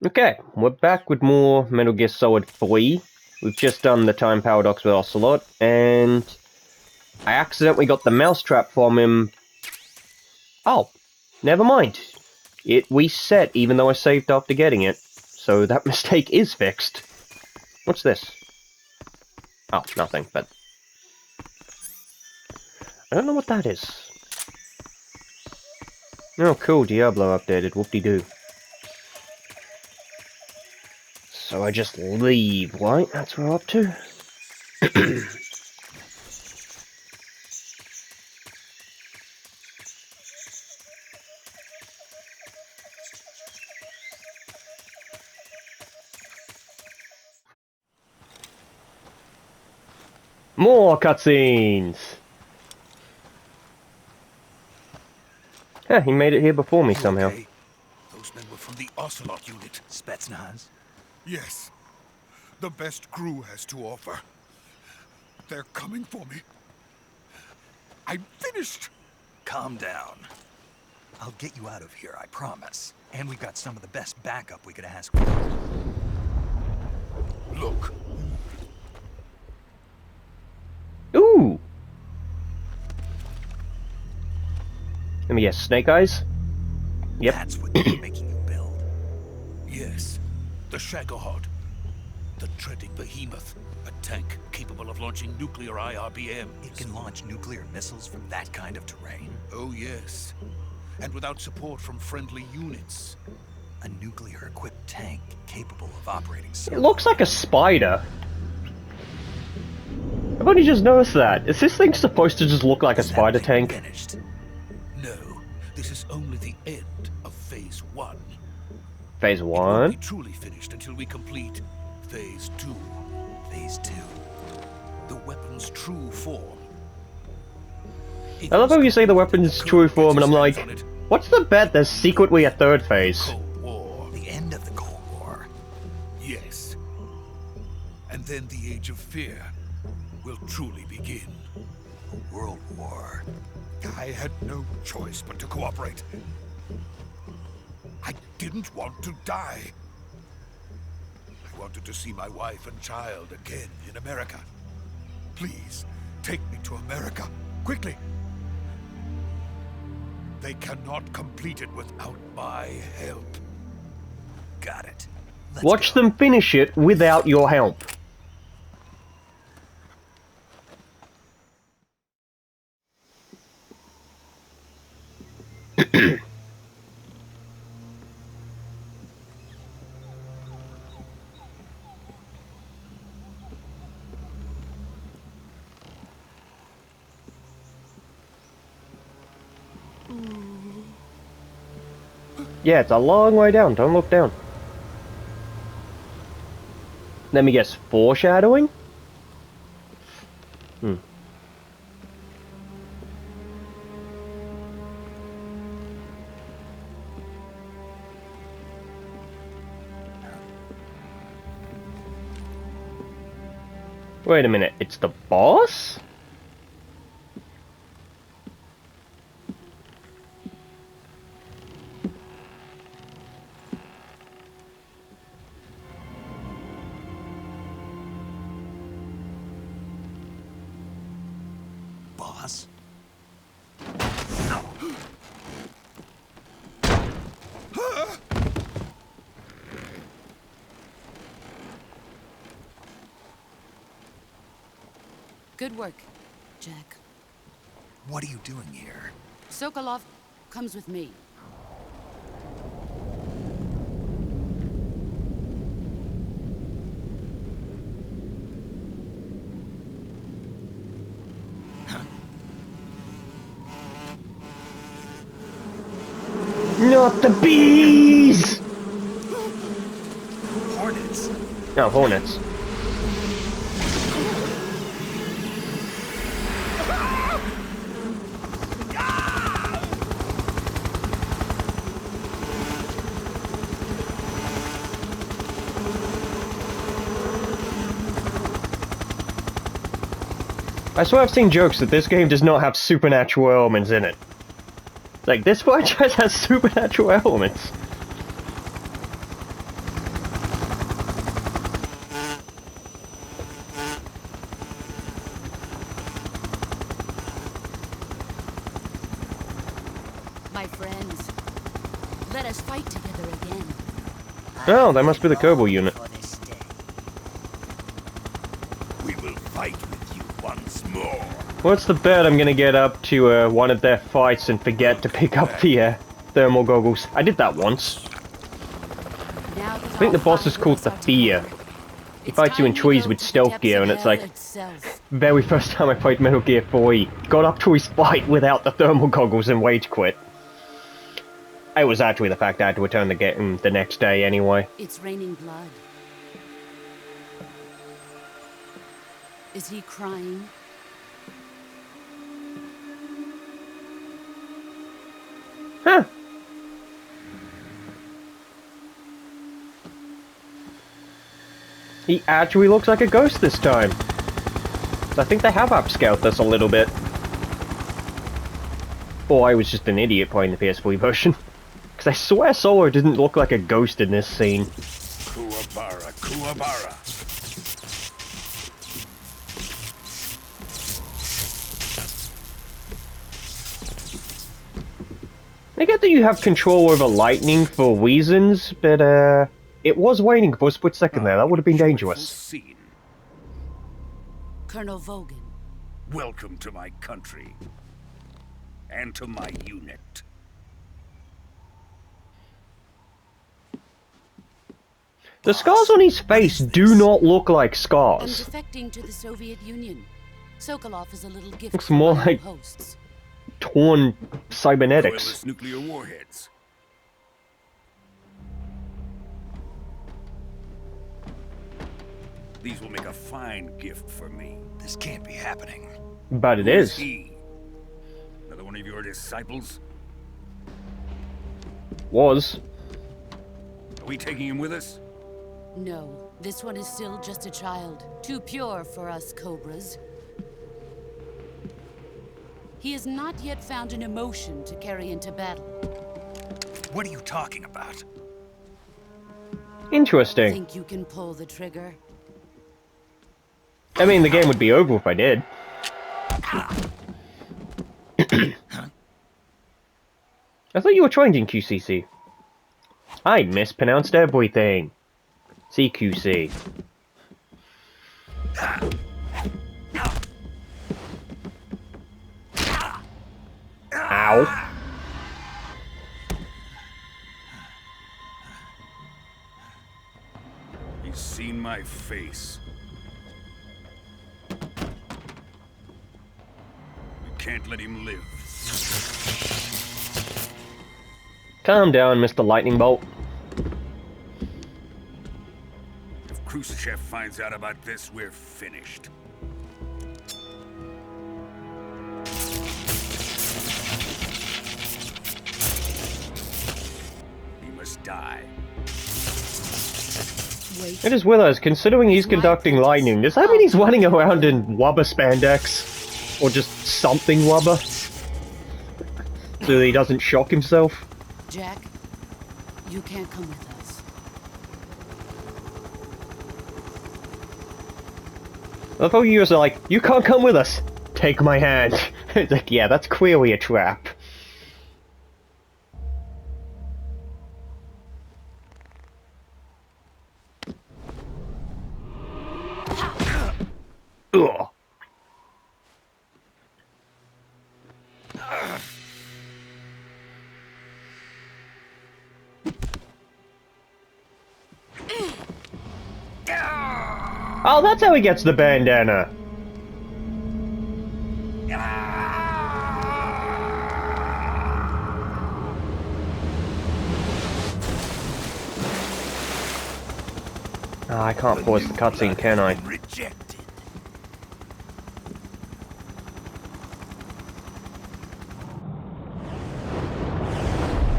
Okay, we're back with more Metal Gear Solid 3. We've just done the time paradox with Ocelot, and I accidentally got the mousetrap from him. Oh, never mind. It reset even though I saved after getting it, so that mistake is fixed. What's this? Oh, nothing, but I don't know what that is. Oh, cool, Diablo updated, whoop-de-doo. So I just leave, right? That's what we're up to? More cutscenes! Yeah, he made it here before me somehow. Okay? Those men were from the Ocelot unit. Spetsnaz? Yes. The best crew has to offer. They're coming for me. I'm finished! Calm down. I'll get you out of here, I promise. And we've got some of the best backup we could ask for. Look. Ooh! Let me guess, Snake Eyes? Yep. That's what they're making you build. Yes. The Shagohod. The treading behemoth. A tank capable of launching nuclear IRBMs. It can launch nuclear missiles from that kind of terrain. Oh, yes. And without support from friendly units. A nuclear-equipped tank capable of operating It looks like a spider. I've only just noticed that. Is this thing supposed to just look like a spider tank? Finished? No. This is only the end of Phase 1. Phase It won't 1? be truly finished until we complete Phase 2. Phase 2. The weapon's true form. I love how you say the weapon's true form, and I'm like, what's the bet there's secretly a third phase? Cold War. The end of the Cold War. Yes. And then the Age of Fear will truly begin. A world war. I had no choice but to cooperate. I didn't want to die. I wanted to see my wife and child again in America. Please, take me to America, quickly. They cannot complete it without my help. Got it. Let's Watch go. them finish it without your help. Yeah, it's a long way down. Don't look down. Let me guess, foreshadowing? Hmm. Wait a minute, it's the boss? Boss? Good work, Jack. What are you doing here? Sokolov comes with me. Not the bees! Hornets! No, hornets. I swear I've seen jokes that this game does not have supernatural elements in it. Like, this franchise has supernatural elements. my friends. Let us fight together again. Oh, that must be the Kerbal unit. We will fight with you once more. What's the bet I'm gonna get up to one of their fights and forget to pick up the thermal goggles? I did that once. Now I think the boss is called the Fear. He fights you in trees with stealth gear, and it's like, very first time I played Metal Gear 4, he got up to his fight without the thermal goggles and rage quit. It was actually the fact I had to return the game the next day anyway. It's raining blood. Is he crying? Huh. He actually looks like a ghost this time. I think they have upscaled this a little bit. Or I was just an idiot playing the PS3 version. Because I swear Solo didn't look like a ghost in this scene. Kuwabara, Kuwabara. I get that you have control over lightning for reasons, but it was raining for a split second there. That would have been dangerous. Scene. Colonel Vogan. Welcome to my country. And to my unit. The scars on his face do not look like I'm scars. defecting to the Soviet Union. Sokolov is a little gift Looks from more my like- hosts. Torn cybernetics. Coilless nuclear warheads. These will make a fine gift for me. This can't be happening. But it Who is. he? Another one of your disciples? Was. Are we taking him with us? No, this one is still just a child. Too pure for us Cobras. He has not yet found an emotion to carry into battle. What are you talking about? Interesting. Think you can pull the trigger? I mean, the game would be over if I did. I thought you were trained in QCC. I mispronounced everything. CQC. Ow. He's seen my face. We can't let him live. Calm down, Mr. Lightning Bolt. If Khrushchev finds out about this, we're finished. He must die. Wait. I just realized, considering he's conducting lightning, does that mean he's running around in rubber spandex? Or just something rubber? So that he doesn't shock himself? Jack, you can't come with us. I thought you were like, you can't come with us. Take my hand. It's like, yeah, that's clearly a trap. Ugh. Oh, that's how he gets the bandana. Ah, I can't pause the cutscene, can I? Rejected.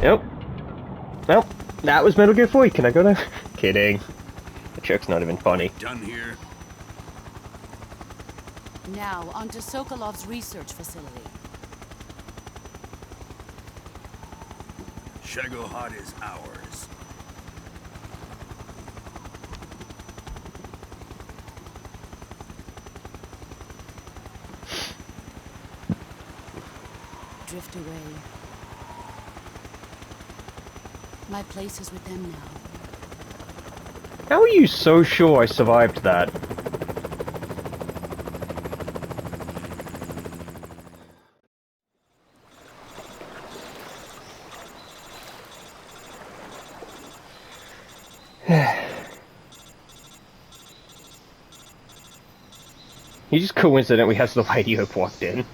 Nope. Nope. That was Metal Gear 4. Can I go there? Kidding. The joke's not even funny. Done here. Now, onto Sokolov's research facility. Shagohod is ours. Drift away. My place is with them now. How are you so sure I survived that? He just coincidentally has the radio plugged in.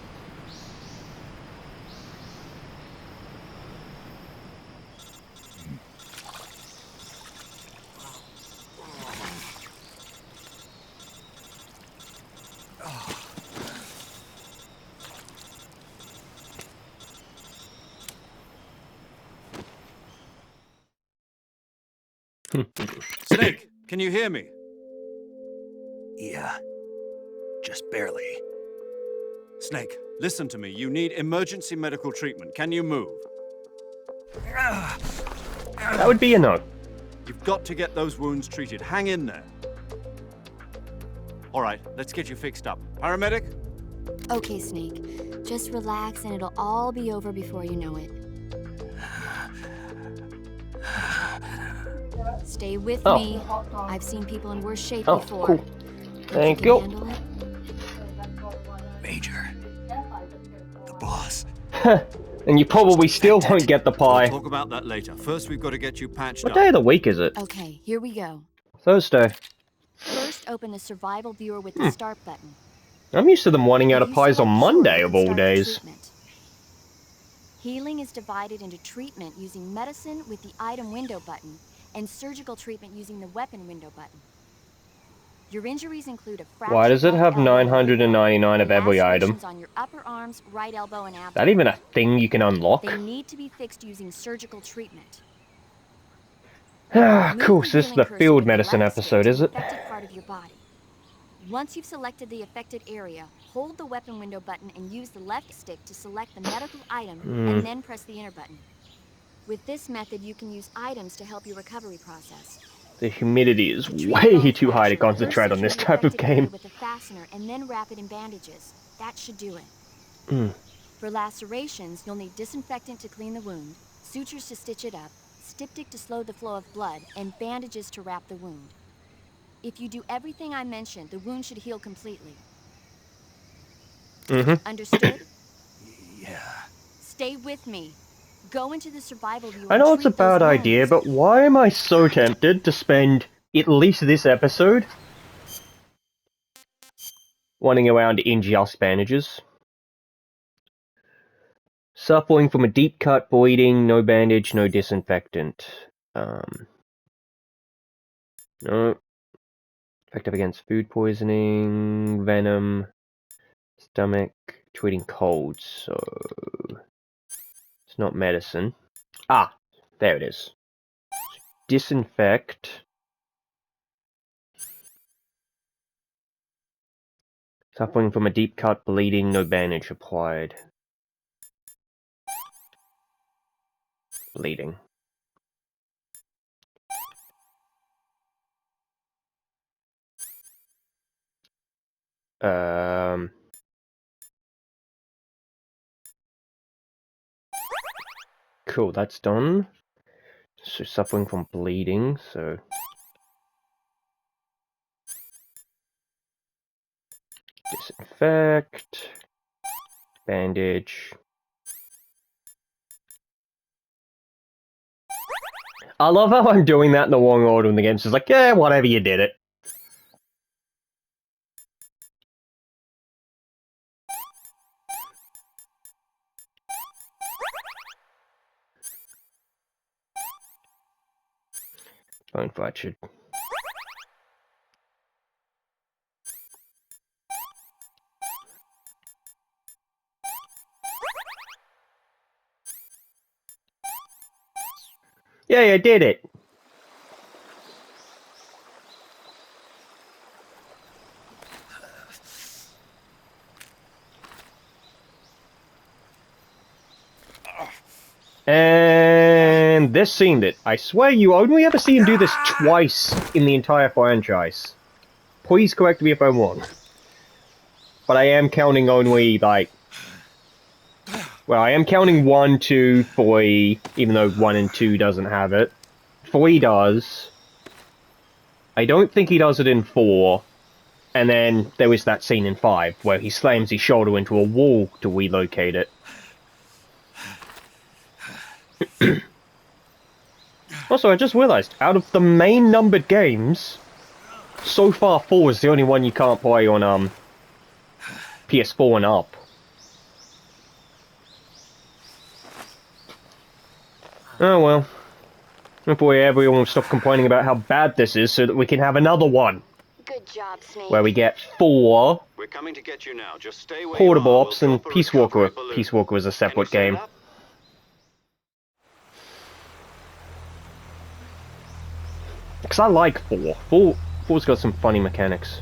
Snake, can you hear me? Yeah, just barely. Snake, listen to me. You need emergency medical treatment. Can you move? That would be a no. You've got to get those wounds treated. Hang in there. All right, let's get you fixed up. Paramedic? Okay, Snake. Just relax and it'll all be over before you know it. Stay with me. I've seen people in worse shape before. Cool. Thank you. Handle it? Major. The boss. And you probably still won't get the We'll pie. talk about that later. First, we've got to get you patched What up. day of the week is it? Okay, here we go. Thursday. First, open the survival viewer with the start button. I'm used to them wanting out of You pies on select Monday Ture of and all start the days. treatment. Healing is divided into treatment using medicine with the item window button and surgical treatment using the weapon window button. Your injuries include a fractured Why does it left have elbow and 999 of every item? lacerations on your upper arms, right elbow, and abdomen. That even a thing you can unlock? They need to be fixed using surgical treatment. Ah, Move cool, the so this is healing the cursor field with the medicine left stick episode, to is the it? affected part of your body. Once you've selected the affected area, hold the weapon window button and use the left stick to select the medical item and then press the enter button. With this method, you can use items to help your recovery process. The humidity is To treat way bone too high to fracture, concentrate first on this suture the type of affected area game. with a fastener and then wrap it in bandages. That should do it. Mm. For lacerations, you'll need disinfectant to clean the wound, sutures to stitch it up, styptic to slow the flow of blood, and bandages to wrap the wound. If you do everything I mentioned, the wound should heal completely. Understood? Yeah. Stay with me. Go into the survival viewer I and know it's a treat those bad idea, wounds. but why am I so tempted to spend at least this episode running around in just bandages? Suffering from a deep cut, bleeding, no bandage, no disinfectant. No. Effective against food poisoning, venom, stomach, treating colds, so... It's not medicine. Ah, there it is. Disinfect. Suffering from a deep cut, bleeding, no bandage applied. Bleeding. Cool, that's done. So suffering from bleeding, so... Disinfect. Bandage. I love how I'm doing that in the wrong order and the game's just like, yeah, whatever, you did it. Bone fractured. Yeah, I did it. And this seemed it. I swear you only ever see him do this twice in the entire franchise. Please correct me if I'm wrong. But I am counting only, like, Well, I am counting 1, 2, 3, even though 1 and 2 doesn't have it. 3 does. I don't think he does it in 4. And then there was that scene in 5, where he slams his shoulder into a wall to relocate it. Also, I just realized, out of the main numbered games, so far 4 is the only one you can't play on, PS4 and up. Oh well. Hopefully everyone will stop complaining about how bad this is so that we can have another one. Good job, Snake. Where we get 4 We're coming to get you now. Just stay where Portable you are. Ops We'll and drop a Peace Walker. recovery balloon. Peace Walker is a Can you separate set it game. up? Because I like 4. 4's got some funny mechanics.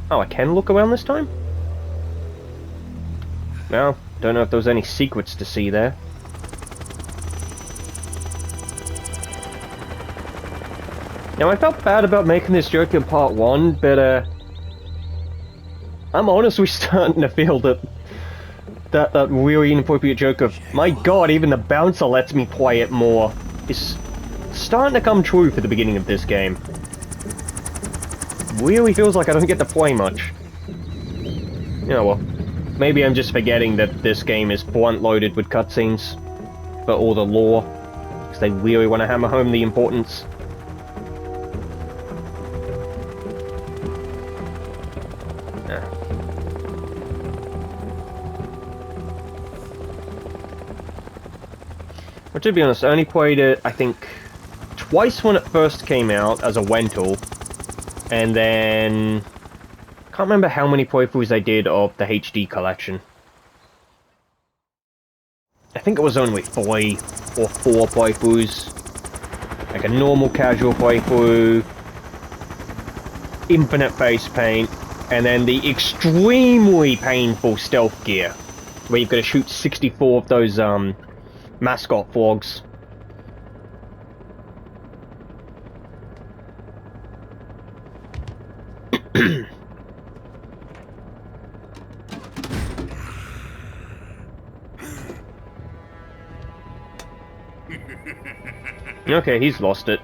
Oh, I can look around this time? No, don't know if there was any secrets to see there. Now, I felt bad about making this joke in part 1, but, I'm honestly starting to feel that really inappropriate joke of, my god, even the bouncer lets me play it more, is starting to come true for the beginning of this game. Really feels like I don't get to play much. You know, well, maybe I'm just forgetting that this game is blunt-loaded with cutscenes for all the lore, because they really want to hammer home the importance. But to be honest, I only played it, I think, twice when it first came out as a rental, and then I can't remember how many playthroughs I did of the HD collection. I think it was only 3 or 4 playthroughs. Like a normal casual playthrough, infinite face paint, and then the extremely painful stealth gear, where you've got to shoot 64 of those, mascot frogs. Okay, he's lost it.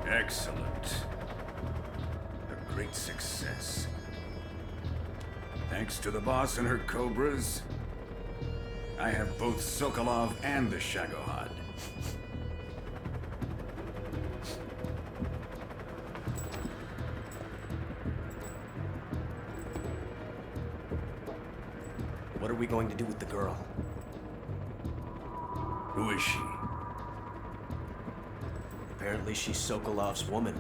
Excellent. A great success. Thanks to the boss and her cobras, I have both Sokolov and the Shagohod. What are we going to do with the girl? Who is she? Apparently she's Sokolov's woman.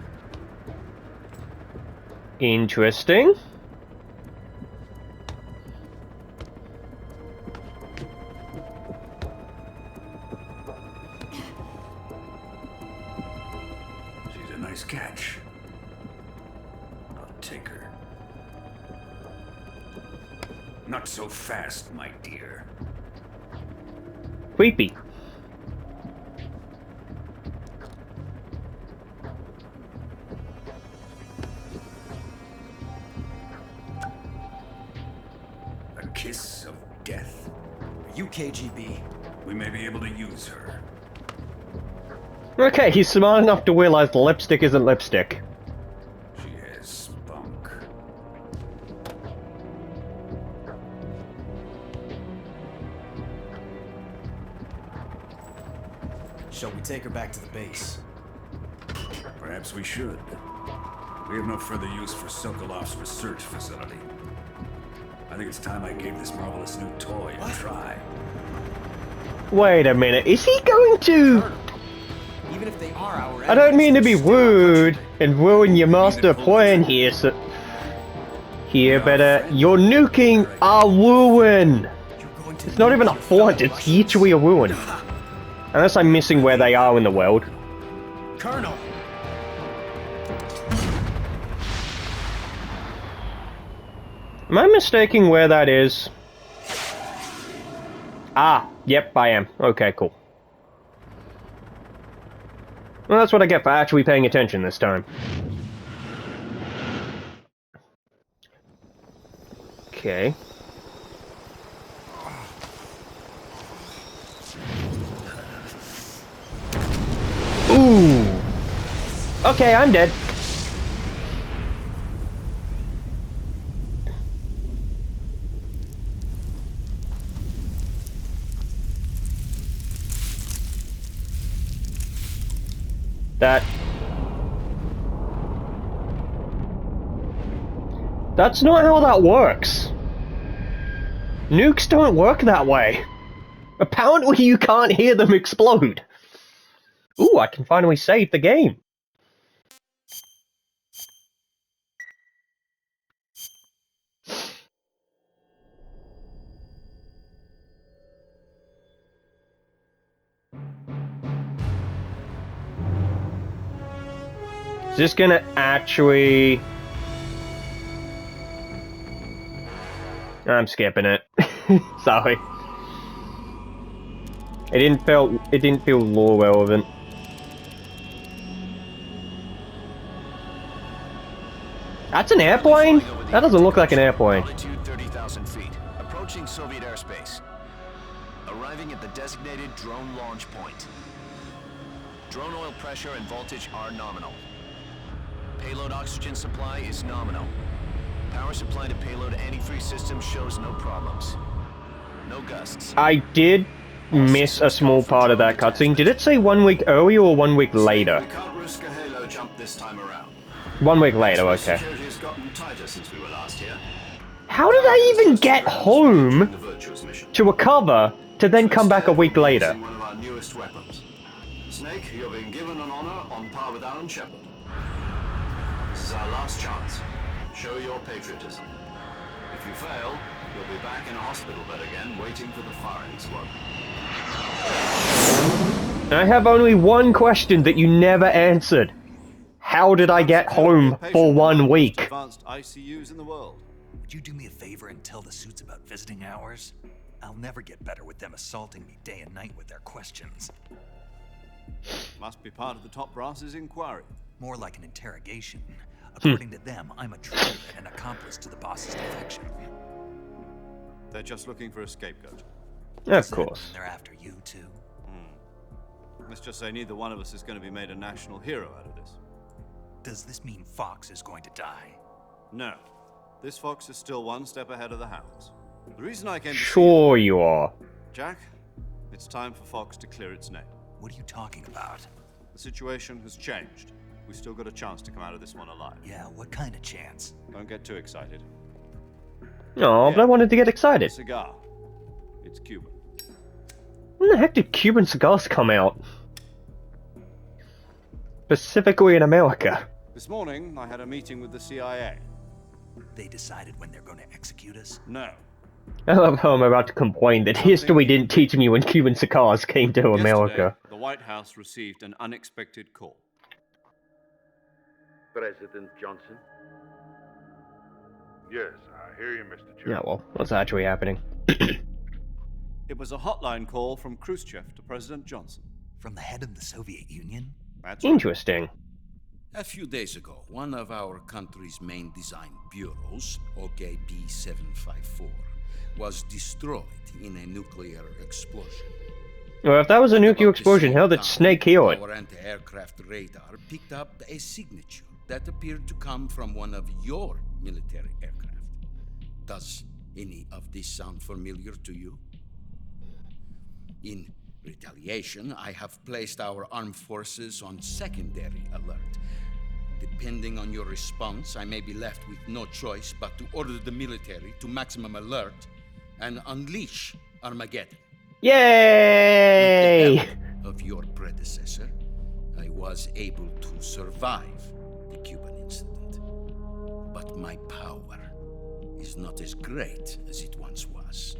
Interesting. She's a nice catch. I'll take her. Not so fast, my dear. Creepy. A kiss of death. Are you KGB? We may be able to use her. Okay, he's smart enough to realize lipstick isn't lipstick. She has spunk. Shall we take her back to the base? Perhaps we should. We have no further use for Sokolov's research facility. I think it's time I gave this marvelous new toy a try. Wait a minute, is he going to... Even if they are our I don't mean to be enemies, they're still our rude countrymen. and ruin your master plan here, but you're nuking our ruin. You're going to It's not leave even a your fellow fort, it's Russians. literally a ruin. Unless I'm missing where they are in the world. Colonel! Am I mistaking where that is? Ah, yep, I am. Okay, cool. Well, that's what I get for actually paying attention this time. Okay. Ooh. Okay, I'm dead. That's not how that works. Nukes don't work that way. Apparently you can't hear them explode. Ooh, I can finally save the game. Is this gonna actually... I'm skipping it. Sorry. It didn't feel lore relevant. That's an airplane? That doesn't look like an airplane. Altitude 30,000 feet. Approaching Soviet airspace. Arriving at the designated drone launch point. Drone oil pressure and voltage are nominal. Payload oxygen supply is nominal. Power supply to payload antifreeze system shows no problems. No gusts. I did miss a small part of that cutscene. Did it say 1 week earlier or 1 week later? We can't risk a halo jump this time around. 1 week later, okay. Security has gotten tighter since we were last here. How did I even get home The virtuous mission. to recover to then come back a week later? One of our newest weapons. Snake, you're being given an honor on par with Alan Shepard. This is our last chance. Show your patriotism. If you fail, you'll be back in a hospital bed again, waiting for the firing squad. I have only one question that you never answered. How did I get home for 1 week? Advanced ICUs in the world. Would you do me a favor and tell the suits about visiting hours? I'll never get better with them assaulting me day and night with their questions. Must be part of the top brass's inquiry. More like an interrogation. According to them, I'm a traitor and an accomplice to the boss's defection. They're just looking for a scapegoat. Of Does that course. mean they're after you too? Let's just say neither one of us is going to be made a national hero out of this. Does this mean Fox is going to die? No. This fox is still one step ahead of the hounds. The reason I came to Sure you are. see you, Jack, it's time for Fox to clear its name. What are you talking about? The situation has changed. We still got a chance to come out of this one alive. Yeah, what kind of chance? Don't get too excited. Oh, but I wanted to get excited. Cigar. It's Cuban. When the heck did Cuban cigars come out? Specifically in America. This morning, I had a meeting with the CIA. They decided when they're going to execute us? No. I love how I'm about to complain that history didn't teach me when Cuban cigars came to America. Yesterday, the White House received an unexpected call. President Johnson? Yes, I hear you, Mr. Chairman. Yeah, well, what's actually happening? It was a hotline call from Khrushchev to President Johnson. From the head of the Soviet Union? That's right. Interesting. A few days ago, one of our country's main design bureaus, OKB-754, was destroyed in a nuclear explosion. Well, if that was a At nuclear about the explosion, same how did time, Snake heal it? Our anti-aircraft radar picked up a signature that appeared to come from one of your military aircraft. Does any of this sound familiar to you? In retaliation, I have placed our armed forces on secondary alert. Depending on your response, I may be left with no choice but to order the military to maximum alert and unleash Armageddon. Yay! With the help of your predecessor, I was able to survive the Cuban incident. But my power is not as great as it once was.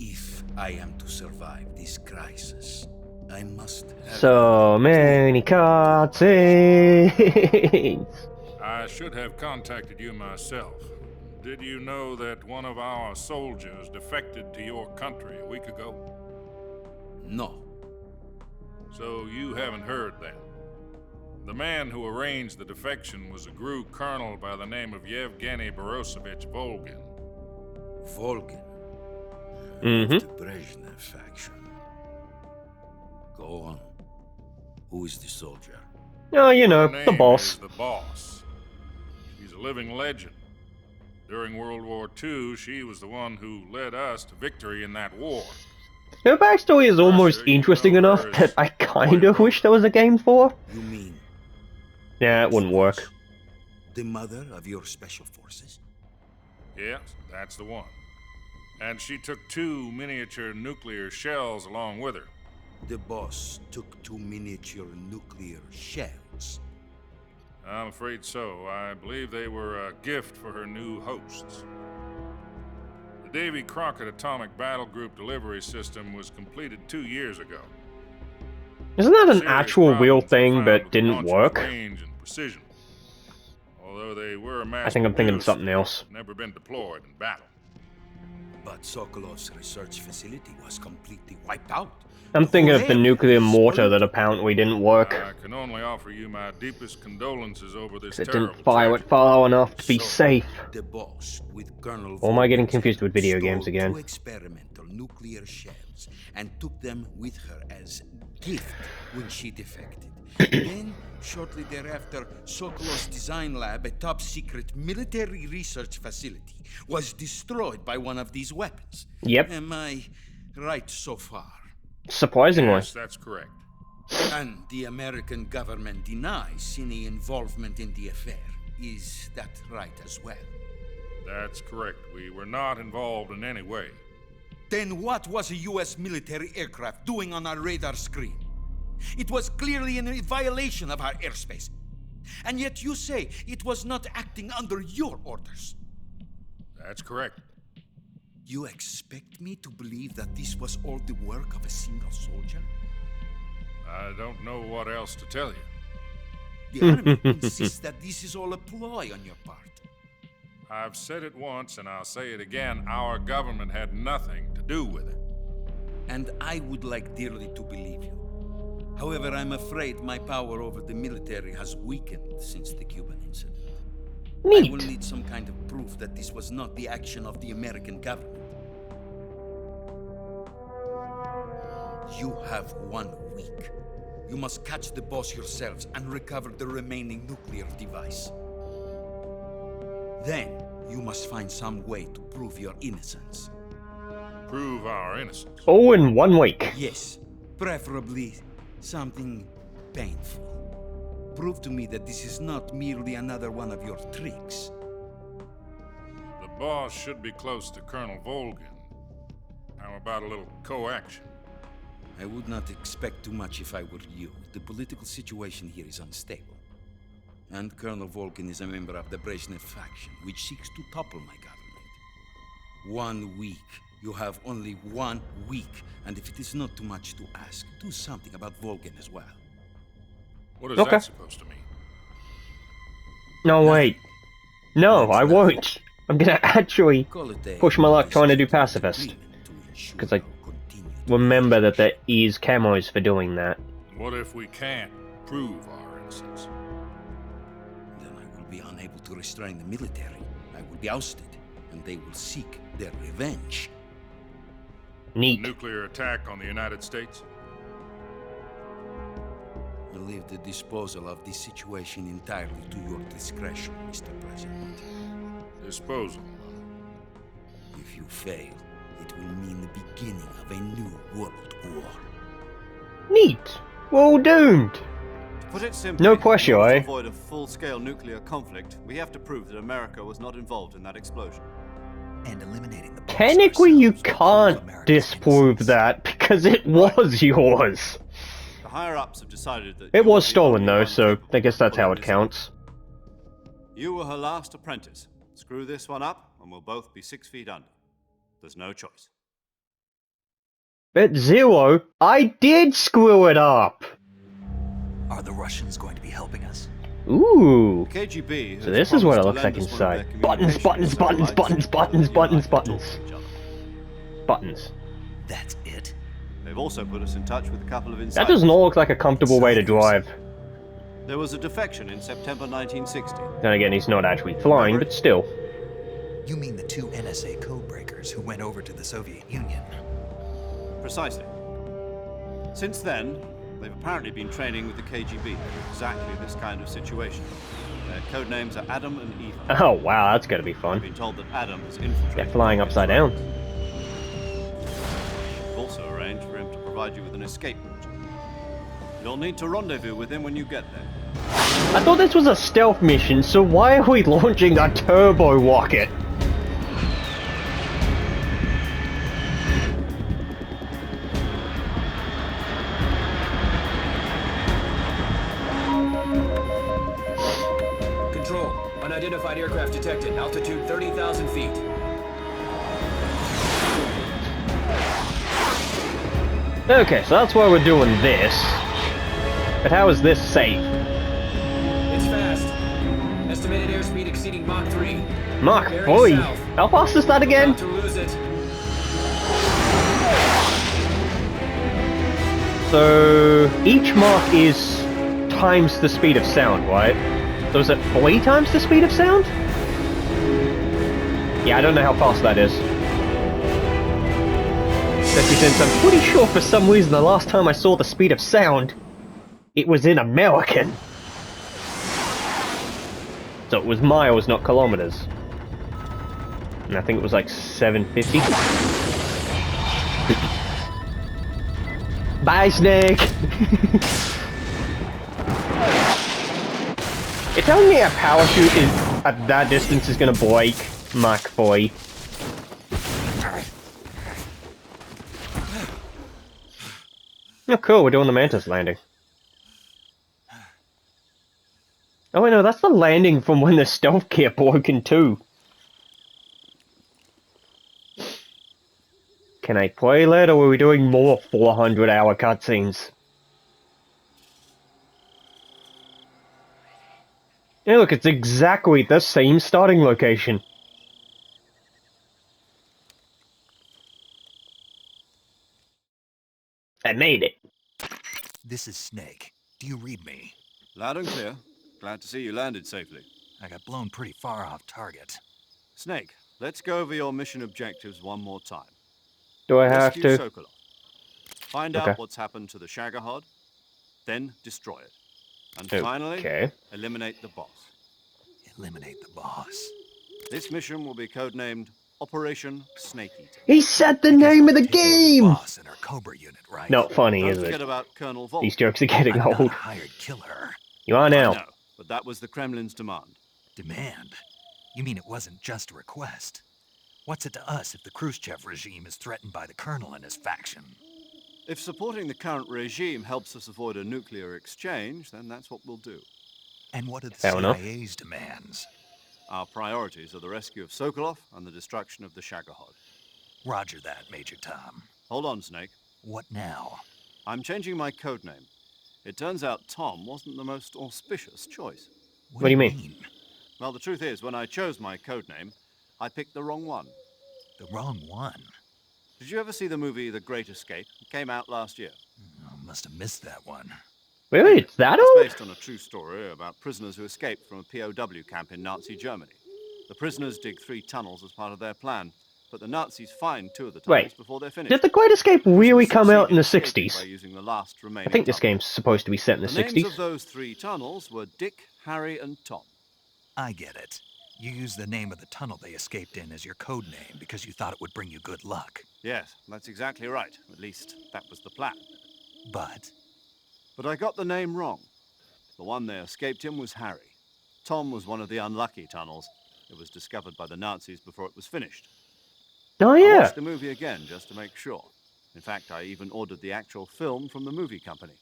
If I am to survive this crisis, I must have... So many cutscenes. I should have contacted you myself. Did you know that one of our soldiers defected to your country a week ago? No. So you haven't heard then. The man who arranged the defection was a GRU colonel by the name of Yevgeny Borosovich Volgin. Volgin. Mm-hmm. The Brezhnev faction. Go on. Who is the soldier? Oh, you know, Her the name boss. is the boss. She's a living legend. During World War II, she was the one who led us to victory in that war. Her backstory is almost Russia, you interesting know enough her that as I kind of Voyagova. wish there was a game for. You mean Yeah, it wouldn't work. Boss, the mother of your special forces? Yes, that's the one. And she took 2 miniature nuclear shells along with her. The boss took 2 miniature nuclear shells. I'm afraid so. I believe they were a gift for her new hosts. The Davy Crockett Atomic Battle Group delivery system was completed 2 years ago. Isn't that an Serious actual real problems were thing found that with didn't launcher's work? range and precision. Although they were I think I'm thinking of mass-produced, something else. they've never been deployed in battle. But Sokolov's research facility was completely wiped out. I'm thinking of the Whole nuclear area is mortar that polluted. apparently didn't work. I can only offer you my deepest condolences over this 'Cause it terrible didn't fire it tragedy. far enough to be So, safe. The boss, with Colonel Or am I getting Volgin's confused with video stole games again? 2 experimental nuclear shells and took them with her as gift when she defected. Then, shortly thereafter, Sokolov's design lab, a top-secret military research facility, was destroyed by one of these weapons. Yep. Am I right so far? Surprisingly. Yes, that's correct. And the American government denies any involvement in the affair. Is that right as well? That's correct. We were not involved in any way. Then what was a U.S. military aircraft doing on our radar screen? It was clearly in violation of our airspace. And yet you say it was not acting under your orders. That's correct. You expect me to believe that this was all the work of a single soldier? I don't know what else to tell you. The Army insists that this is all a ploy on your part. I've said it once and I'll say it again. Our government had nothing to do with it. And I would like dearly to believe you. However, I'm afraid my power over the military has weakened since the Cuban incident. I will Neat. need some kind of proof that this was not the action of the American government. You have 1 week. You must catch the boss yourselves and recover the remaining nuclear device. Then, you must find some way to prove your innocence. Prove our innocence. All in 1 week. Yes, preferably something painful. Prove to me that this is not merely another one of your tricks. The boss should be close to Colonel Volgin. How about a little co-action? I would not expect too much if I were you. The political situation here is unstable. And Colonel Volgin is a member of the Brezhnev faction, which seeks to topple my government. 1 week. You have only 1 week. And if it is not too much to ask, do something about Volgin as well. What is Okay. that supposed to mean? No, wait. No, I won't. I'm gonna actually Call it a push my luck trying to do agreement pacifist. to ensure 'Cause I our continued remember that there relationship. is camos for doing that. What if we can't prove our innocence? Then I will be unable to restrain the military. I will be ousted, and they will seek their revenge. Neat. Nuclear attack on the United States? I leave the disposal of this situation entirely to your discretion, Mr. President. Disposal. If you fail, it will mean the beginning of a new world war. Neat. We're all doomed. To put it simply, No pressure, in order eh? to avoid a full-scale nuclear conflict, we have to prove that America was not involved in that explosion. And eliminating the boss Technically, you ourselves will prove can't America's disprove innocence. that because it was yours. The higher-ups have decided that It you was are the stolen only though, one so capable I guess of that's how pulling it this counts. off. You were her last apprentice. Screw this one up, and we'll both be 6 feet under. There's no choice. But Zero, I did screw it up. Are the Russians going to be helping us? Ooh. The KGB has So this is what it promised to looks like lend us one of inside. their Buttons, buttons, buttons, buttons, buttons, buttons, buttons. to each other. Buttons. That's it? They've also put us in touch with a couple of That insiders. does not look like a comfortable way to drive. There was a defection in September 1960. Then again, he's not actually flying, but still. You mean the 2 NSA codebreakers who went over to the Soviet Union? Precisely. Since then, they've apparently been training with the KGB for exactly this kind of situation. Their code names are Adam and Eva. Oh wow, that's gonna be I've fun. been told that Adam has infiltrated. They're flying upside down. We've also arranged for him to provide you with an escape route. You'll need to rendezvous with him when you get there. I thought this was a stealth mission, so why are we launching a turbo rocket? Control. Unidentified aircraft detected. Altitude 30,000 feet. Okay, so that's why we're doing this. But how is this safe? It's fast. Estimated airspeed exceeding Mach 3. Mach Bearing 3? south. How fast is that again? About to lose it. So each Mach is times the speed of sound, right? So is it 3 times the speed of sound? Yeah, I don't know how fast that is. Especially since I'm pretty sure for some reason the last time I saw the speed of sound, it was in American. So it was miles, not kilometers. And I think it was like 750. Bye, Snake! It tells me a parachute is at that distance is gonna break Mach 3. Oh cool, we're doing the Mantis landing. Oh wait, no, that's the landing from when the stealth gear broken too. Can I play that, or are we doing more 400-hour cutscenes? Hey look, it's exactly the same starting location. I made it. This is Snake. Do you read me? Loud and clear. Glad to see you landed safely. I got blown pretty far off target. Snake, let's go over your mission objectives one more time. Do I have Rescue to? Sokolov. Find Okay. out what's happened to the Shagohod, then destroy it. And finally, Okay. eliminate the boss. Eliminate the boss. This mission will be codenamed Operation Snake Eater. He said the I guess name I'll of the take care of game! boss in our Cobra unit, right? Not funny, Don't is forget it? about Colonel Volk. These jokes are getting I'm not old. a hired killer. You are I now. know, but that was the Kremlin's demand. Demand? You mean it wasn't just a request? What's it to us if the Khrushchev regime is threatened by the Colonel and his faction? If supporting the current regime helps us avoid a nuclear exchange, then that's what we'll do. And what are the Fair enough. CIA's demands? Our priorities are the rescue of Sokolov and the destruction of the Shagohod. Roger that, Major Tom. Hold on, Snake. What now? I'm changing my codename. It turns out Tom wasn't the most auspicious choice. What do you mean? Well, the truth is, when I chose my codename, I picked the wrong one. The wrong one? Did you ever see the movie The Great Escape? It came out last year. Oh, must have missed that one. Really? It's that It's old? based on a true story about prisoners who escaped from a POW camp in Nazi Germany. The prisoners dig 3 tunnels as part of their plan, but the Nazis find 2 of the tunnels before they're finished. Did The Great Escape really come out in the Succeeded by 60s? using the last I remaining think this tunnel. game's supposed to be set in the The names of 60s. those 3 tunnels were Dick, Harry, and Tom. I get it. You used the name of the tunnel they escaped in as your code name because you thought it would bring you good luck. Yes, that's exactly right. At least, that was the plan. But But I got the name wrong. The one they escaped in was Harry. Tom was one of the unlucky tunnels. It was discovered by the Nazis before it was finished. Oh I yeah. watched the movie again just to make sure. In fact, I even ordered the actual film from the movie company.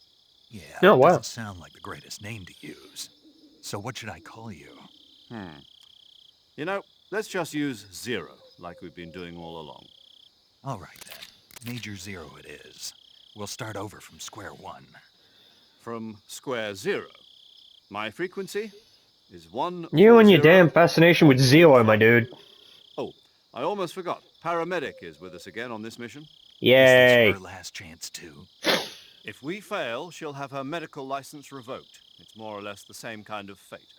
yeah, Oh, it wow. doesn't sound like the greatest name to use. So what should I call you? You know, let's just use Zero, like we've been doing all along. All right then. Major Zero it is. We'll start over from square one. From square 0. My frequency is 1. You and your damn fascination with Zero, my dude. Oh, I almost forgot. Paramedic is with us again on this mission. Yay. Is this her last chance too? If we fail, she'll have her medical license revoked. It's more or less the same kind of fate.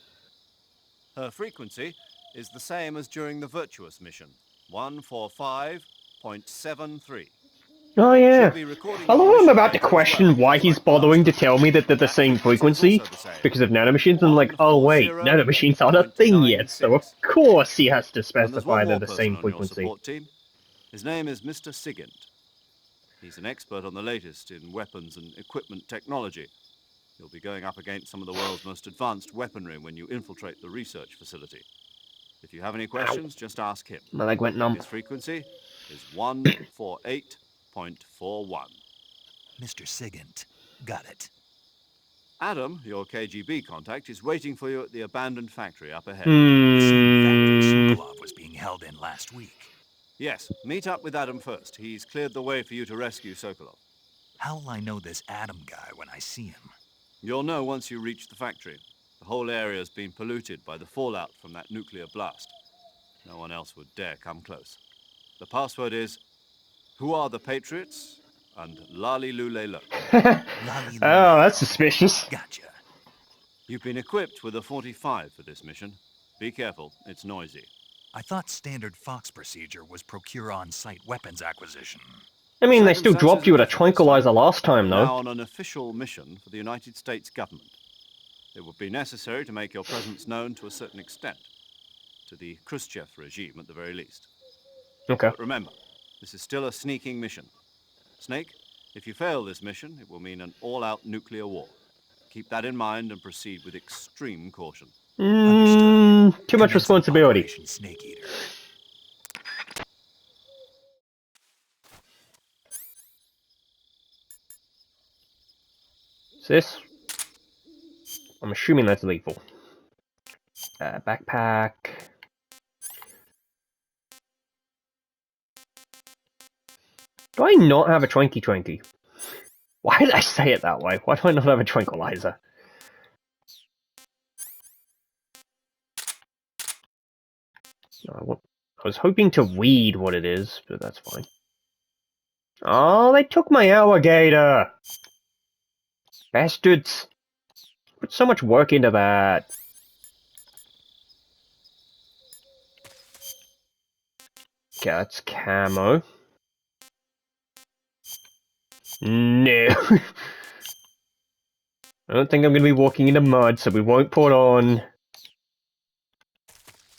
Her frequency is the same as during the Virtuous mission, 145.73. Oh yeah. Should be recording I your love I'm mission about to data as question well, why just he's like the last bothering to time. tell me that they're the That same frequency is frequency also the same. because of nanomachines, and like, oh wait, nanomachines aren't a thing yet, so of 140.96. course he has to And there's specify one they're more the person same on your frequency. support team. His name is Mr. Sigint. He's an expert on the latest in weapons and equipment technology. You'll be going up against some of the world's most advanced weaponry when you infiltrate the research facility. If you have any questions, just ask him. My leg went numb. His frequency is 148.41. Mr. Sigint. Got it. Adam, your KGB contact, is waiting for you at the abandoned factory up ahead. The same factory Sokolov was being held in last week. Yes, meet up with Adam first. He's cleared the way for you to rescue Sokolov. How'll I know this Adam guy when I see him? You'll know once you reach the factory. The whole area's been polluted by the fallout from that nuclear blast. No one else would dare come close. The password is, "Who are the Patriots?" and "Lali Lule Lo." Oh, that's suspicious. Gotcha. You've been equipped with a 45 for this mission. Be careful, it's noisy. I thought standard Fox procedure was procure on-site weapons acquisition. I mean, they still dropped you with a Circumstances are different this tranquilizer time. last time, You're now though. on an official mission for the United States government. It would be necessary to make your presence known to a certain extent. To the Khrushchev regime, at the very least. Okay. But remember, this is still a sneaking mission. Snake, if you fail this mission, it will mean an all-out nuclear war. Keep that in mind and proceed with extreme caution. Too much responsibility. Operation Snake Eater. Is this? I'm assuming that's lethal. Backpack. Do I not have a Twanky? Why did I say it that way? Why do I not have a tranquilizer? No, I was hoping to read what it is, but that's fine. Oh, they took my alligator! Bastards! Put so much work into that. Okay, that's camo. No. I don't think I'm going to be walking into mud, so we won't put on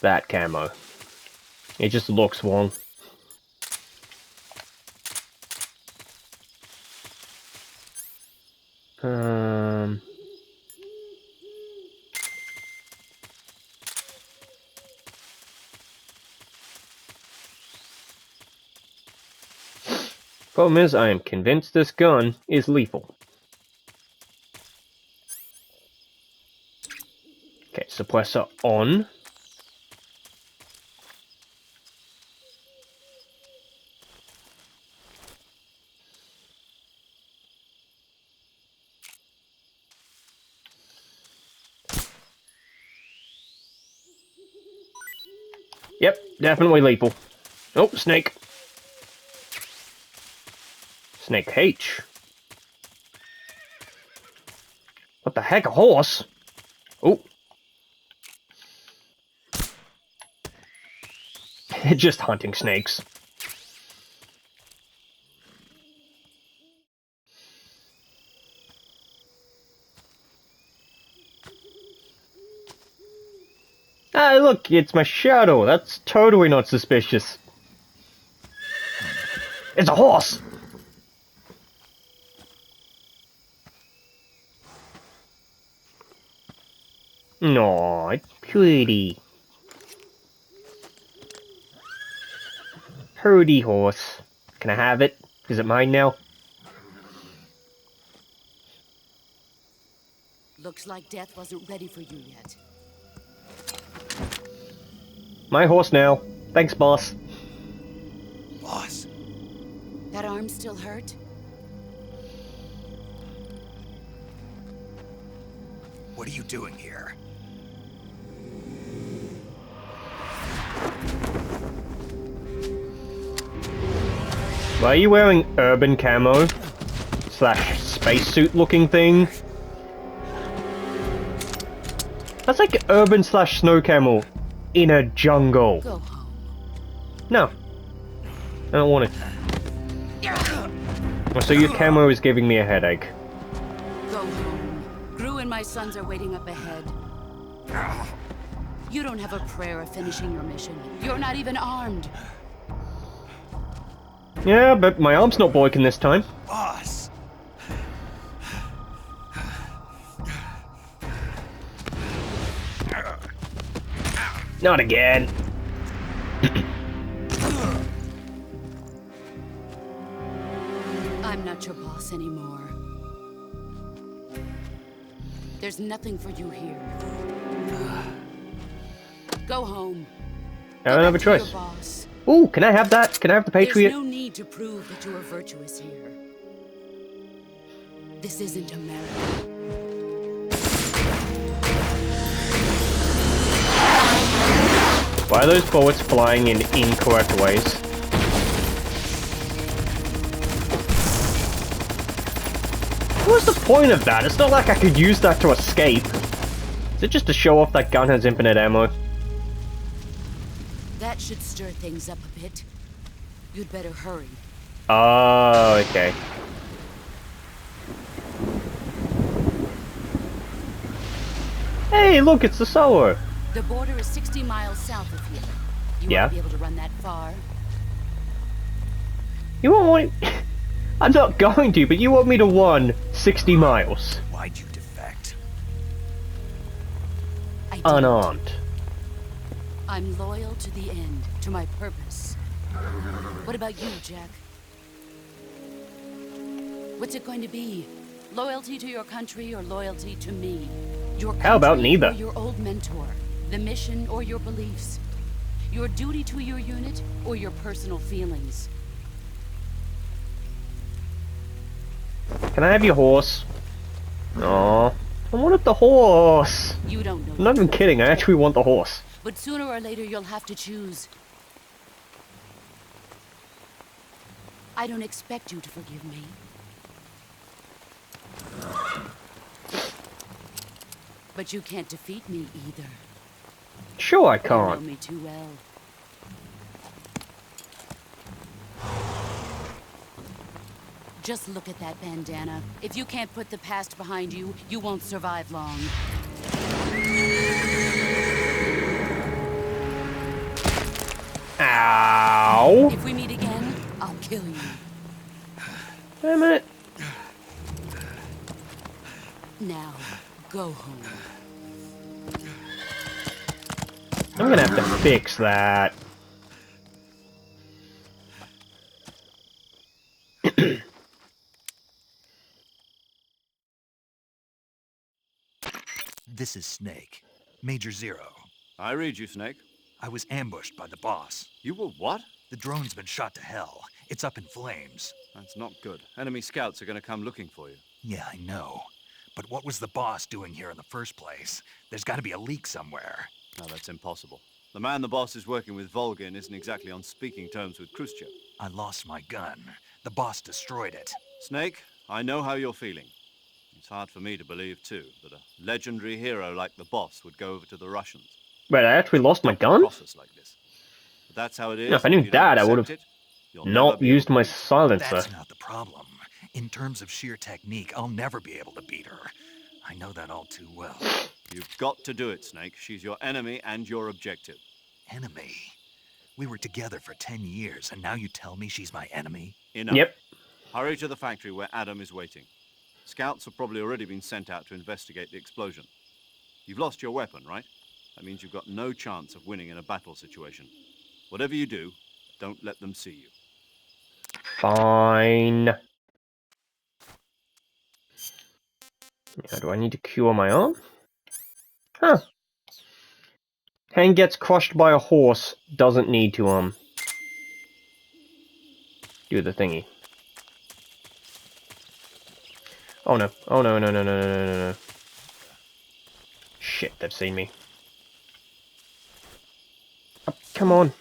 that camo. It just looks wrong. Problem is, I am convinced this gun is lethal. Okay, suppressor on. Yep, definitely lethal. Oh, snake. Snake H. What the heck, a horse? Oh. Just hunting snakes. Ah, look, it's my shadow. That's totally not suspicious. It's a horse! No, it's pretty. Pretty horse. Can I have it? Is it mine now? Looks like death wasn't ready for you yet. My horse now. Thanks, boss. Boss. That arm still hurt? What are you doing here? Why are you wearing urban camo? Slash spacesuit looking thing? That's like urban slash snow camo. in a jungle. Go home. No. I don't want it. So your camo is giving me a headache. Go home. Gru and my sons are waiting up ahead. You don't have a prayer of finishing your mission. You're not even armed. Yeah, but my arm's not broken this time. Boss! Not again. I'm not your boss anymore. There's nothing for you here. Go home. I don't have a choice. Ooh, can I have that? Can I have the Patriot? There's no need to prove that you are virtuous here. This isn't America. Why are those bullets flying in incorrect ways? What's the point of that? It's not like I could use that to escape. Is it just to show off that gun has infinite ammo? That should stir things up a bit. You'd better hurry. Oh, okay. Hey, look, it's the Sower. The border is 60 miles south of here. You Yeah. won't be able to run that far. You won't want... I'm not going to, but you want me to run 60 miles. Why'd you defect? I didn't. Unarmed. I'm loyal to the end, to my purpose. What about you, Jack? What's it going to be? Loyalty to your country or loyalty to me? Your country How about neither? or your old mentor? The mission or your beliefs? Your duty to your unit or your personal feelings? Can I have your horse? Aw, I wanted the horse. You don't know. I'm not even kidding, I actually want the horse. But sooner or later you'll have to choose. I don't expect you to forgive me. But you can't defeat me either. Sure I You know can't. me too well. Just look at that bandana. If you can't put the past behind you, you won't survive long. Ow! If we meet again, I'll kill you. Damn it. Now, go home. I'm gonna have to fix that. This is Snake. Major Zero. I read you, Snake. I was ambushed by the boss. You were what? The drone's been shot to hell. It's up in flames. That's not good. Enemy scouts are going to come looking for you. Yeah, I know. But what was the boss doing here in the first place? There's got to be a leak somewhere. No, that's impossible. The man the boss is working with, Volgin, isn't exactly on speaking terms with Khrushchev. I lost my gun. The boss destroyed it. Snake, I know how you're feeling. It's hard for me to believe, too, that a legendary hero like the boss would go over to the Russians. Wait, I actually lost my gun? Process like this. But that's how it is. No, if I knew you don't that, I would accept have it, you'll not never be used able to my beat it. silencer. That's not the problem. In terms of sheer technique, I'll never be able to beat her. I know that all too well. You've got to do it, Snake. She's your enemy and your objective. Enemy? We were together for 10 years, and now you tell me she's my enemy? Enough. Yep. Hurry to the factory where Adam is waiting. Scouts have probably already been sent out to investigate the explosion. You've lost your weapon, right? That means you've got no chance of winning in a battle situation. Whatever you do, don't let them see you. Fine. Now, do I need to cure my arm? Huh. Hand gets crushed by a horse. Doesn't need to, do the thingy. Oh no. Oh no, no, no, no, no, no, no, no. Shit, they've seen me. Oh, come on.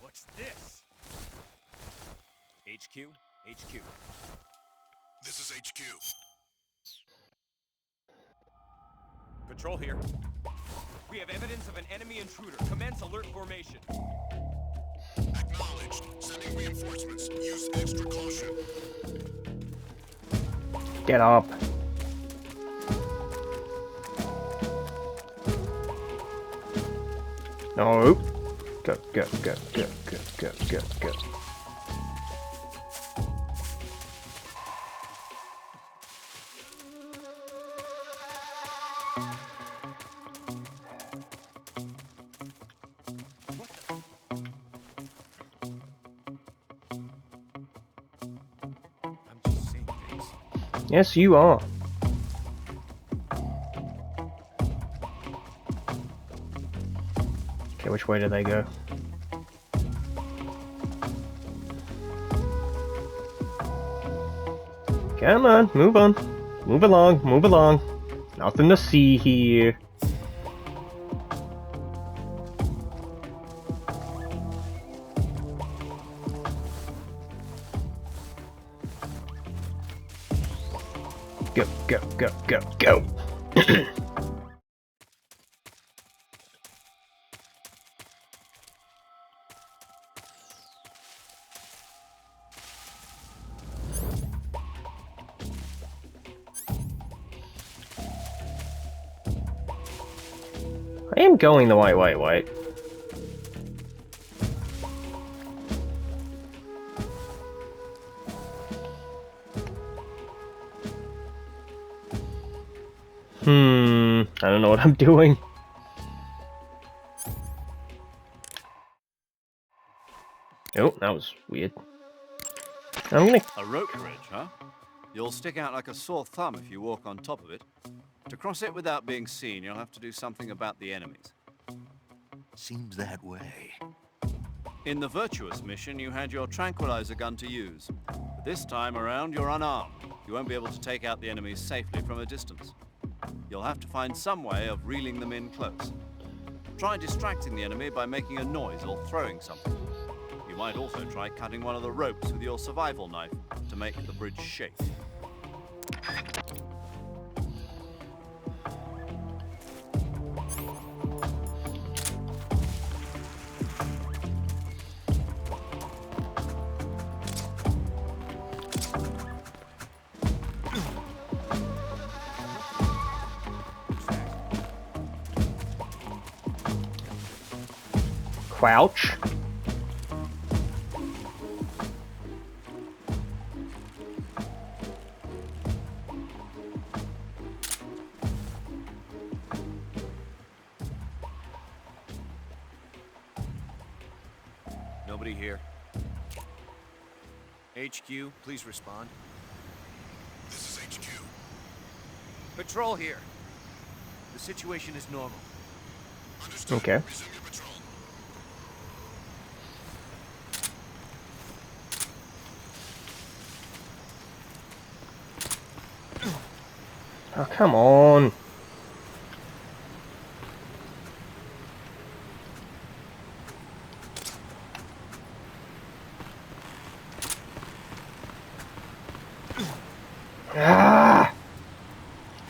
What's this? HQ? HQ. This is HQ. Patrol here. We have evidence of an enemy intruder. Commence alert formation. Acknowledged. Sending reinforcements. Use extra caution. Get up. No. Go, go, go, go, go, go, go, go. I'm just seeing things. Yes, you are. Okay, which way do they go? Come on, move on. Move along, move along. Nothing to see here. Go, go, go, go, go. I am going the right way. I don't know what I'm doing. Oh, that was weird. I'm gonna... A rope bridge, huh? You'll stick out like a sore thumb if you walk on top of it. To cross it without being seen, you'll have to do something about the enemies. Seems that way. In the Virtuous mission, you had your tranquilizer gun to use. But this time around, you're unarmed. You won't be able to take out the enemies safely from a distance. You'll have to find some way of reeling them in close. Try distracting the enemy by making a noise or throwing something. You might also try cutting one of the ropes with your survival knife to make the bridge shake. Crouch. Nobody here. HQ, please respond. This is HQ. Patrol here. The situation is normal. Understood. Okay. Resume your patrol. Oh, come on. Ah!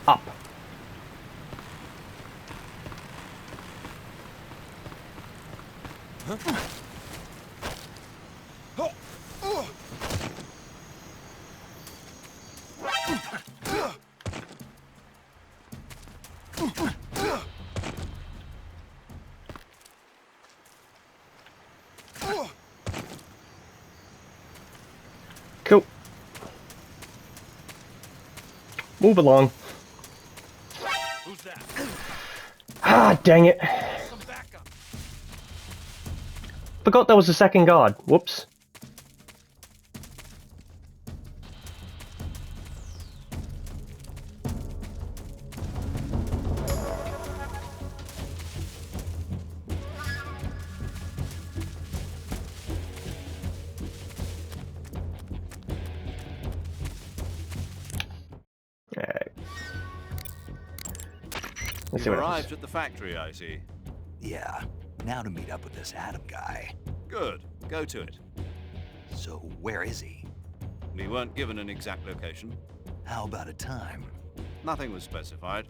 Up. Cool. Move along. Who's that? Ah, dang it. Some backup. Forgot there was a second guard. Whoops. Alright. Let's see You what arrived happens. at the factory, I see. Yeah, now to meet up with this Adam guy. Good. Go to it. So where is he? We weren't given an exact location. How about a time? Nothing was specified.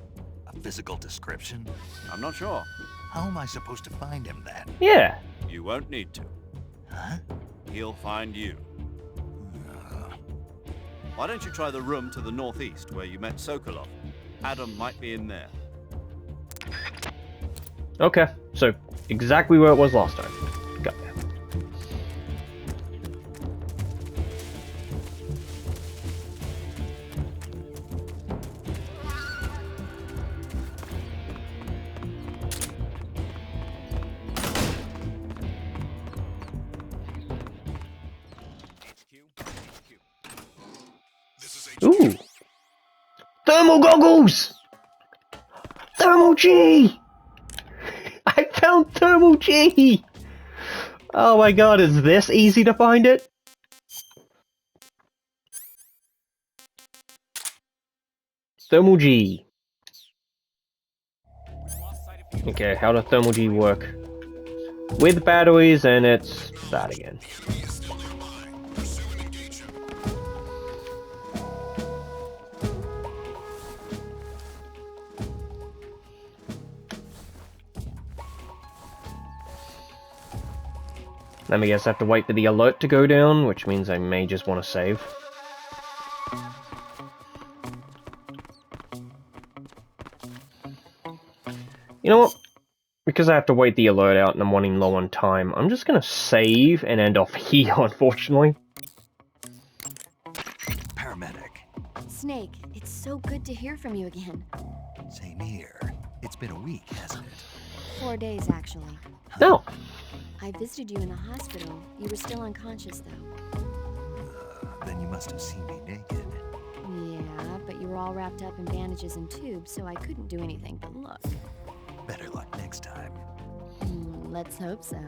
A physical description? I'm not sure. How am I supposed to find him then? Yeah. You won't need to. Huh? He'll find you. Why don't you try the room to the northeast where you met Sokolov? Adam might be in there. Okay, so exactly where it was last time. Got that. Ooh! Thermal goggles! Thermal G! I found Thermal G! Oh my god, is this easy to find it? Thermal G. Okay, how does Thermal G work? With batteries, and it's that again. Let me guess, I have to wait for the alert to go down, which means I may just want to save. You know what? Because I have to wait the alert out and I'm running low on time, I'm just gonna save and end off here, unfortunately. Paramedic. Snake, it's so good to hear from you again. Same here. It's been a week, hasn't it? 4 days, actually. No. I visited you in the hospital. You were still unconscious, though. Then you must have seen me naked. Yeah, but you were all wrapped up in bandages and tubes, so I couldn't do anything but look. Better luck next time. Let's hope so.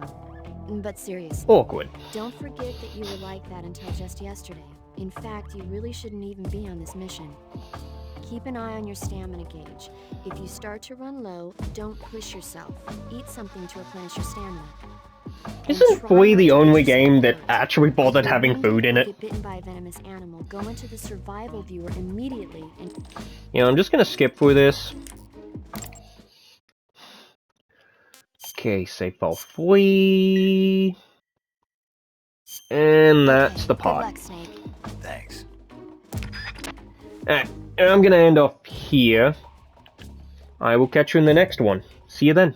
But seriously, Awkward. don't forget that you were like that until just yesterday. In fact, you really shouldn't even be on this mission. Keep an eye on your stamina gauge. If you start to run low, don't push yourself. Eat something to replenish your stamina. Isn't Boy the only game that actually bothered having food in it? Get bitten by a venomous animal, go into the survival viewer immediately and... You know, I'm just gonna skip through this. Okay, save file 3. And that's the pod. Good luck, Snake. Thanks. Alright, I'm gonna end off here. I will catch you in the next one. See you then.